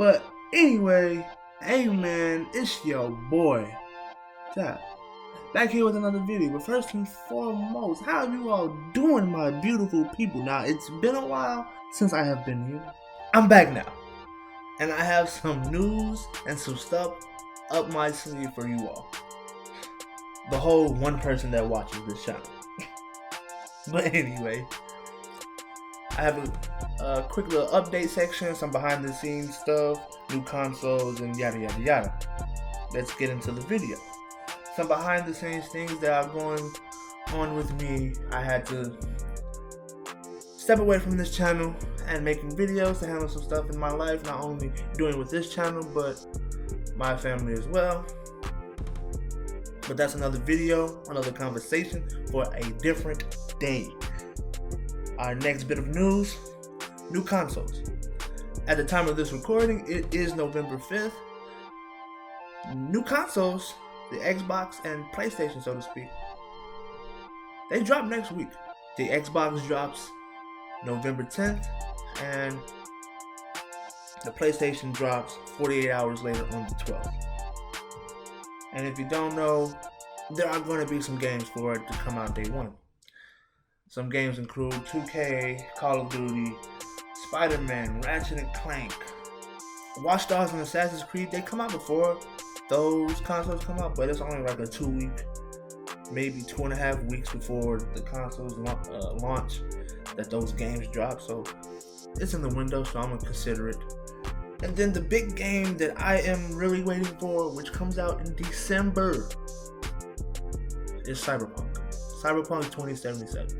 But anyway, hey man, it's your boy, Jack, back here with another video. But first and foremost, how are you all doing, my beautiful people? Now, it's been a while since I have been here. I'm back now, and I have some news and some stuff up my sleeve for you all. The whole one person that watches this channel. But anyway, I have a quick little update section, some behind the scenes stuff, new consoles, and yada yada yada. Let's get into the video. Some behind the scenes things that are going on with me. I had to step away from this channel and making videos to handle some stuff in my life, not only doing with this channel, but my family as well. But that's another video, another conversation for a different day. Our next bit of news, new consoles. At the time of this recording, it is November 5th. New consoles, the Xbox and PlayStation, so to speak, they drop next week. The Xbox drops November 10th, and the PlayStation drops 48 hours later on the 12th. And if you don't know, there are going to be some games for it to come out day one. Some games include 2K, Call of Duty, Spider-Man, Ratchet & Clank, Watch Dogs, and Assassin's Creed. They come out before those consoles come out, but it's only like a 2 week, maybe 2.5 weeks before the consoles launch that those games drop. So it's in the window, so I'm going to consider it. And then the big game that I am really waiting for, which comes out in December, is Cyberpunk. Cyberpunk 2077.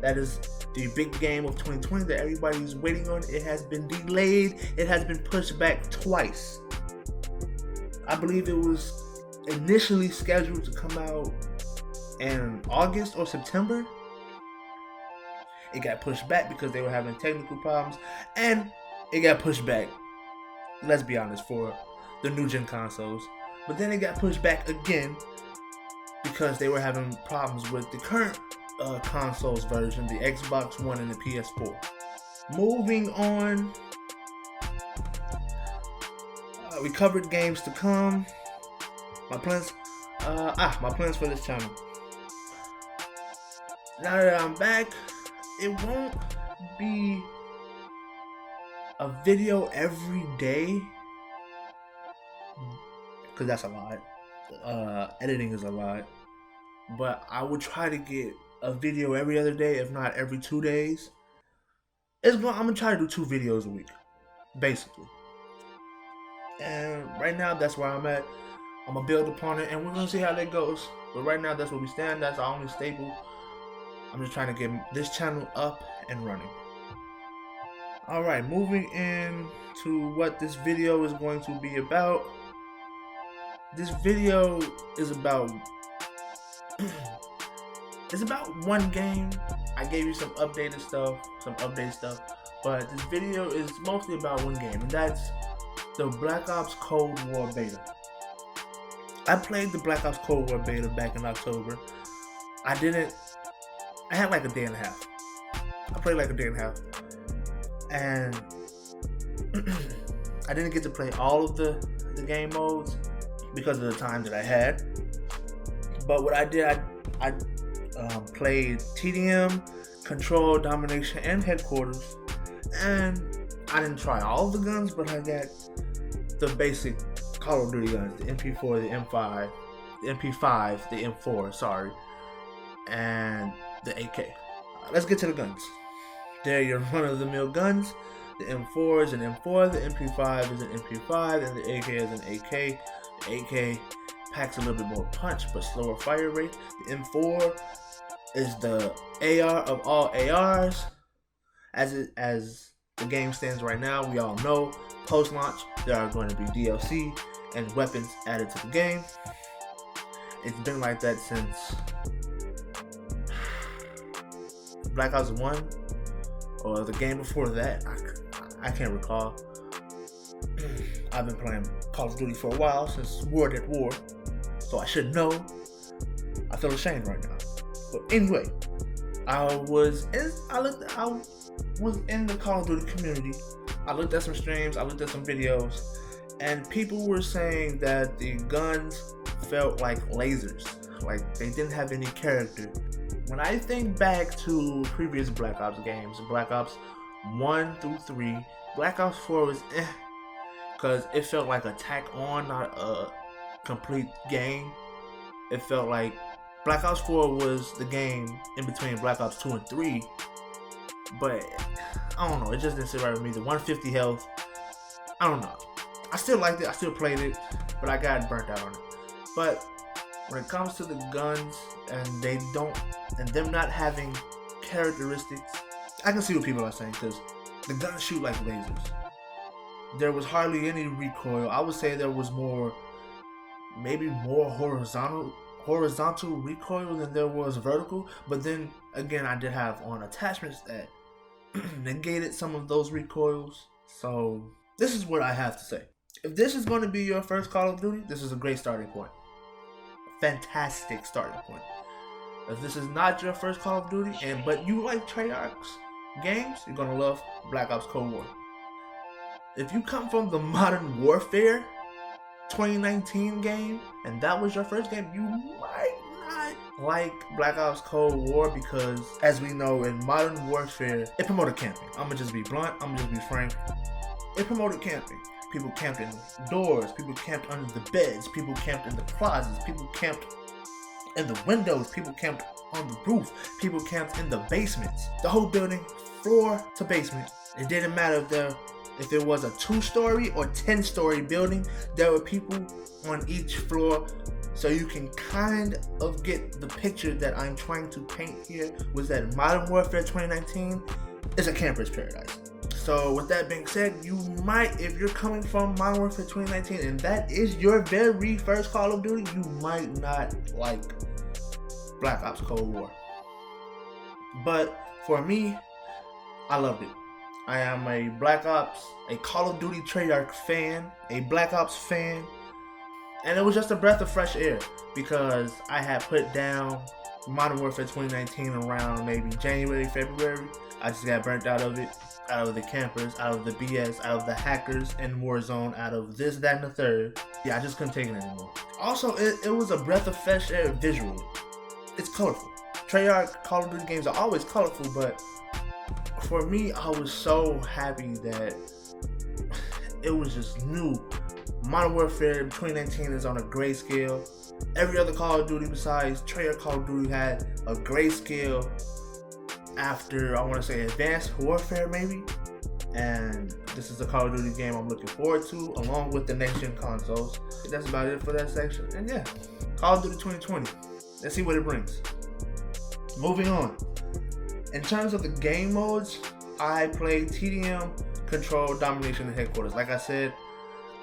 That is the big game of 2020 that everybody's waiting on. It has been delayed. It has been pushed back twice. I believe it was initially scheduled to come out in August or September. It got pushed back because they were having technical problems, and it got pushed back, let's be honest, for the new gen consoles. But then it got pushed back again because they were having problems with the current consoles version, the Xbox One and the PS4. Moving on, we covered games to come. My plans for this channel. Now that I'm back, it won't be a video every day, because that's a lot. Editing is a lot. But I would try to get a video every other day, if not every 2 days. I'm gonna try to do 2 videos a week, basically. And right now, that's where I'm at. I'm gonna build upon it, and we're gonna see how that goes. But right now, that's where we stand. That's our only staple. I'm just trying to get this channel up and running. Alright, moving into what this video is going to be about. This video is about it's about one game. I gave you some updated stuff, but this video is mostly about one game, and that's the Black Ops Cold War beta. I played the Black Ops Cold War beta back in October. I had like a day and a half. I played like a day and a half. And I didn't get to play all of the game modes because of the time that I had. But what I did, I played TDM, Control, Domination, and Headquarters. And I didn't try all of the guns, but I got the basic Call of Duty guns, the MP4, the M5, the MP5, the M4, sorry, and the AK. Let's get to the guns. They're your run-of-the-mill guns. The M4 is an M4, the MP5 is an MP5, and the AK is an AK. The AK packs a little bit more punch, but slower fire rate. The M4 is the AR of all ARs. As the game stands right now, we all know, post-launch, there are going to be DLC and weapons added to the game. It's been like that since Black Ops 1, or the game before that. I can't recall. I've been playing Call of Duty for a while, since World at War, so I should know. I feel ashamed right now. But anyway, I was in the Call of Duty community I looked at some streams, I looked at some videos, and people were saying that the guns felt like lasers, like they didn't have any character. When I think back to previous Black Ops games, Black Ops 1 through 3, Black Ops 4 was because it felt like a tack on, not a complete game. It felt like Black Ops 4 was the game in between Black Ops 2 and 3, but I don't know, it just didn't sit right with me. The 150 health, I don't know. I still liked it, I still played it, but I got burnt out on it. But when it comes to the guns and them not having characteristics, I can see what people are saying, because the guns shoot like lasers. There was hardly any recoil. I would say there was maybe more horizontal recoil than there was vertical. But then again, I did have on attachments that negated some of those recoils. So this is what I have to say. If this is going to be your first Call of Duty, this is a great starting point. Fantastic starting point. If this is not your first Call of Duty, but you like Treyarch's games, you're gonna love Black Ops Cold War. If you come from the Modern Warfare 2019 game, and that was your first game, you might not like Black Ops Cold War, because as we know, in Modern Warfare, it promoted camping. I'm gonna just be blunt, I'm gonna just be frank. It promoted camping. People camped in doors, people camped under the beds, people camped in the closets, people camped in the windows, people camped on the roof, people camped in the basements. The whole building, floor to basement. It didn't matter if it was a 2-story or 10-story building, there were people on each floor. So you can kind of get the picture that I'm trying to paint here, was that Modern Warfare 2019 is a camper's paradise. So with that being said, you might, if you're coming from Modern Warfare 2019 and that is your very first Call of Duty, you might not like Black Ops Cold War. But for me, I loved it. I am a Black Ops, a Call of Duty Treyarch fan, a Black Ops fan, and it was just a breath of fresh air, because I had put down Modern Warfare 2019 around maybe January, February. I just got burnt out of it, out of the campers, out of the BS, out of the hackers in Warzone, out of this, that, and the third. Yeah, I just couldn't take it anymore. Also, it was a breath of fresh air visually. It's colorful. Treyarch Call of Duty games are always colorful, but for me, I was so happy that it was just new. Modern Warfare 2019 is on a grayscale. Every other Call of Duty besides Treyarch Call of Duty had a grayscale after, I want to say, Advanced Warfare maybe. And this is a Call of Duty game I'm looking forward to, along with the next gen consoles. That's about it for that section. And yeah, Call of Duty 2020. Let's see what it brings. Moving on. In terms of the game modes, I played TDM, Control, Domination, and Headquarters. Like I said,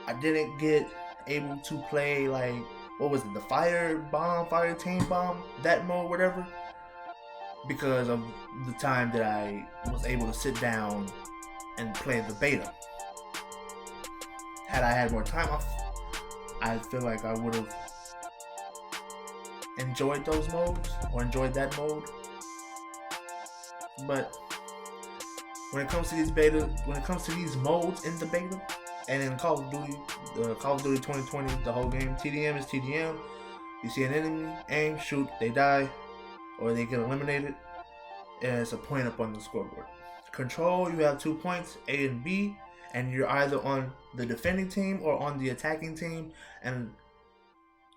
I didn't get able to play, like, what was it, the Fire Team Bomb, that mode, whatever, because of the time that I was able to sit down and play the beta. Had I had more time, I feel like I would have enjoyed those modes, or enjoyed that mode. But when it comes to these modes in the beta, and in Call of Duty 2020, the whole game, TDM is TDM. You see an enemy, aim, shoot, they die, or they get eliminated, and it's a point up on the scoreboard. Control, you have 2 points, A and B, and you're either on the defending team or on the attacking team, and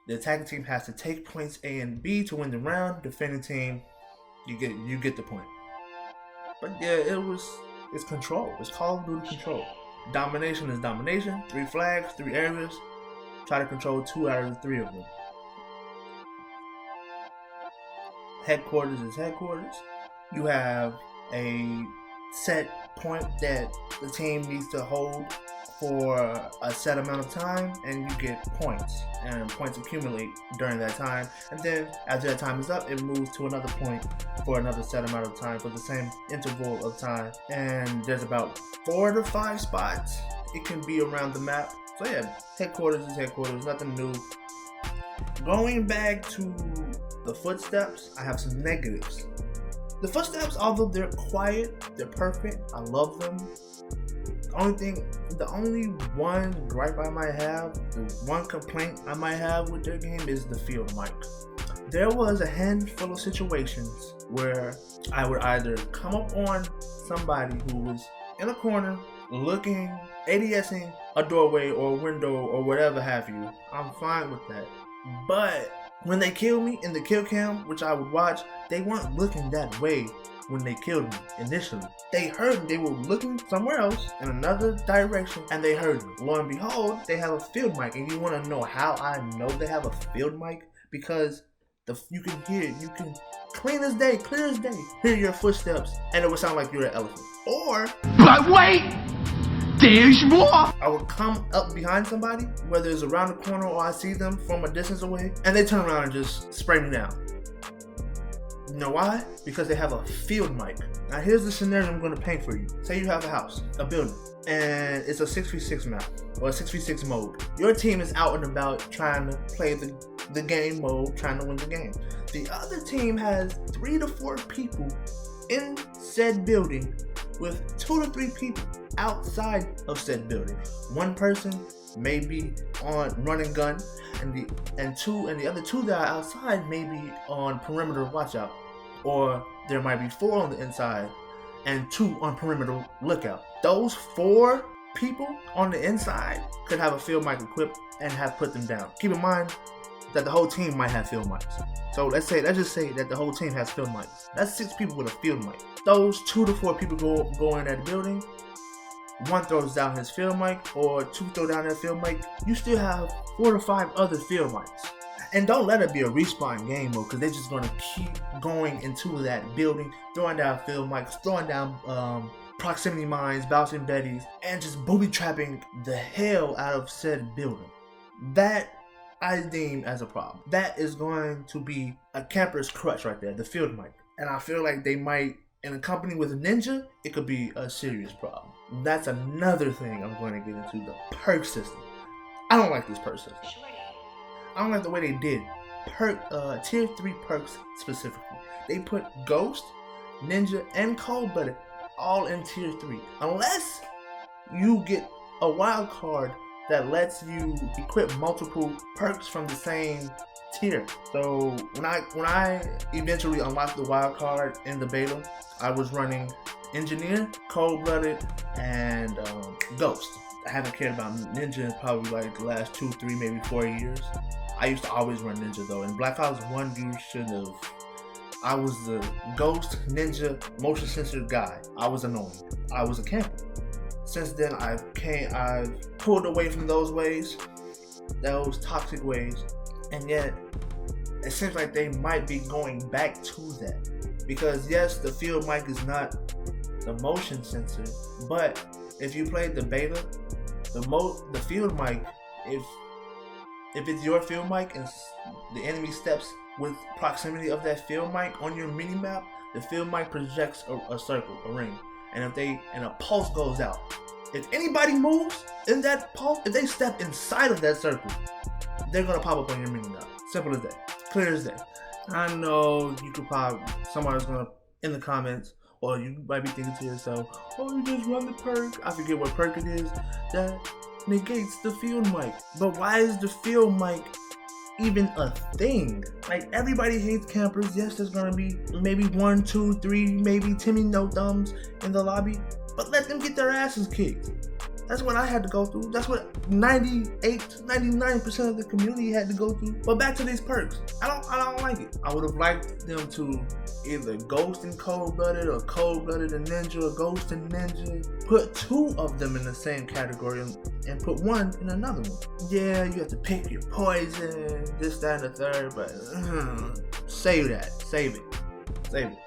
the attacking team has to take points A and B to win the round. Defending team, you get the point. But yeah, it's Control. It's Call of Duty Control. Domination is domination. 3 flags, 3 areas. Try to control 2 out of the 3 of them. Headquarters is headquarters. You have a set point that the team needs to hold for a set amount of time, and you get points, and points accumulate during that time, and then after that time is up, it moves to another point for another set amount of time for the same interval of time. And there's about 4 to 5 spots it can be around the map. So yeah, headquarters is headquarters, nothing new. Going back to the footsteps, I have some negatives. The footsteps, although they're quiet, they're perfect, I love them. The only one gripe I might have, the one complaint I might have with their game is the field mic. There was a handful of situations where I would either come up on somebody who was in a corner looking, ADSing a doorway or a window or whatever have you. I'm fine with that. But when they killed me in the kill cam, which I would watch, they weren't looking that way when they killed me initially. They heard me. They were looking somewhere else in another direction and they heard me. Lo and behold, they have a field mic. And you want to know how I know they have a field mic? Because you can hear it. You can clear as day, hear your footsteps and it would sound like you're an elephant. Or, but wait, there's more. I would come up behind somebody, whether it's around the corner or I see them from a distance away, and they turn around and just spray me down. You know why? Because they have a field mic. Now here's the scenario I'm going to paint for you. Say you have a house, a building, and it's a 6v6 map or a 6v6 mode. Your team is out and about trying to play the game mode, trying to win the game. The other team has 3 to 4 people in said building with 2 to 3 people outside of said building. One person may be on run and gun, and the other 2 that are outside may be on perimeter watch out, or there might be 4 on the inside and 2 on perimeter lookout. Those 4 people on the inside could have a field mic equipped and have put them down. Keep in mind that the whole team might have field mics. So let's just say that the whole team has field mics. That's 6 people with a field mic. Those 2 to 4 people go in that building. 1 throws down his field mic, or 2 throw down their field mic. You still have 4 to 5 other field mics. And don't let it be a respawn game mode, because they're just gonna keep going into that building, throwing down field mics, throwing down proximity mines, bouncing betties, and just booby trapping the hell out of said building. That I deem as a problem. That is going to be a camper's crutch right there, the field mic. And I feel like they might, in a company with a Ninja, it could be a serious problem. That's another thing I'm going to get into, the perk system. I don't like this perk system. I don't like the way they did tier 3 perks specifically. They put Ghost, Ninja, and Cold-Blooded all in tier 3. Unless you get a wild card that lets you equip multiple perks from the same tier. So when I eventually unlocked the wild card in the beta, I was running Engineer, Cold-Blooded, and Ghost. I haven't cared about Ninja in probably like the last 2, 3, maybe 4 years. I used to always run Ninja though. In Black Ops 1, you should have. I was the Ghost, Ninja, motion sensor guy. I was annoying. I was a camper. Since then, I've pulled away from those ways, those toxic ways, and yet it seems like they might be going back to that. Because yes, the field mic is not the motion sensor, but if you played the beta, the field mic, if it's your field mic and the enemy steps with proximity of that field mic on your mini map, the field mic projects a circle, a ring. And a pulse goes out. If anybody moves in that pulse, if they step inside of that circle, they're gonna pop up on your mini map. Simple as that. Clear as day. I know you could somebody's gonna in the comments, or you might be thinking to yourself, oh, you just run the perk. I forget what perk it is that negates the field mic. But why is the field mic even a thing? Like, everybody hates campers. Yes, there's gonna be maybe 1, 2, 3, maybe Timmy no thumbs in the lobby, but let them get their asses kicked. That's what I had to go through. That's what 99% of the community had to go through. But back to these perks. I don't like it. I would have liked them to either Ghost and Cold-Blooded, or Cold-Blooded and Ninja, or Ghost and Ninja. Put 2 of them in the same category and put 1 in another one. Yeah, you have to pick your poison, this, that, and the third, but save that. Save it.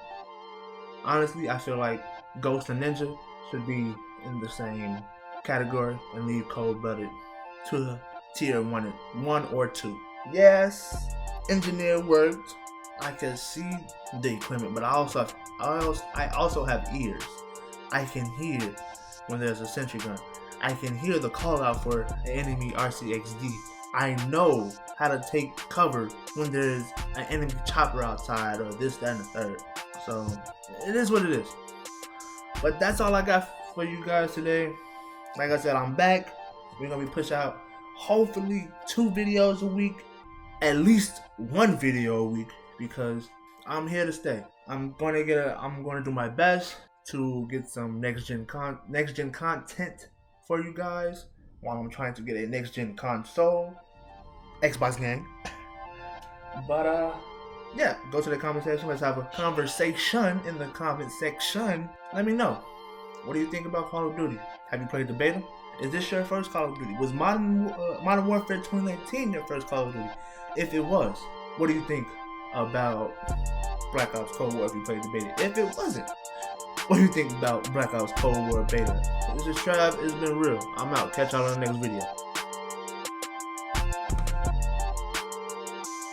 Honestly, I feel like Ghost and Ninja should be in the same category and leave Cold-Blooded to tier 1 or 2. Yes, Engineer worked. I can see the equipment, but I also have ears. I can hear when there's a sentry gun. I can hear the call out for an enemy RCXD. I know how to take cover when there's an enemy chopper outside, or this, that, and the third. So it is what it is. But that's all I got for you guys today. Like I said, I'm back. We're gonna be pushing out hopefully 2 videos a week, at least 1 video a week, because I'm here to stay. I'm gonna do my best to get some next gen content for you guys while I'm trying to get a next gen console, Xbox gang. But yeah, go to the comment section. Let's have a conversation in the comment section. Let me know, what do you think about Call of Duty? Have you played the beta? Is this your first Call of Duty? Was Modern Warfare 2019 your first Call of Duty? If it was, what do you think about Black Ops Cold War if you played the beta? If it wasn't, what do you think about Black Ops Cold War beta? This is Trav. It's been real. I'm out. Catch y'all on the next video.